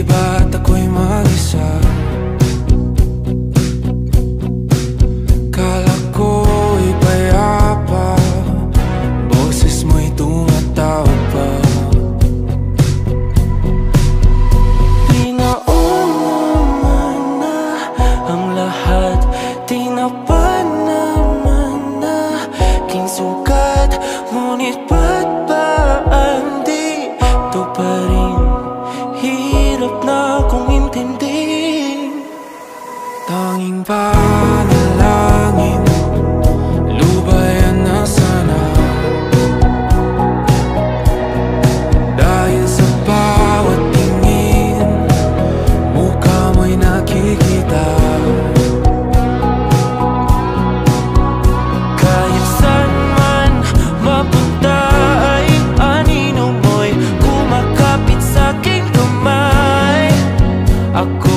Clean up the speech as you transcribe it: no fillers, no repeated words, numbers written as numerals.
ba't ako'y mag-isa? Kala ko'y payapa, boses mo'y tumatawag pa. Pinaon naman na ang lahat, tinapan naman na aking sugat. Ngunit ba't ba di ito pa rin? Hirap na akong intindihin. Tanging panalangin, lubayan na sana. Dahil sa bawat tingin, mukha mo'y nakikita. Kahit saan man mapunta ay anino mo'y kumakapit sa'king kamay. Ako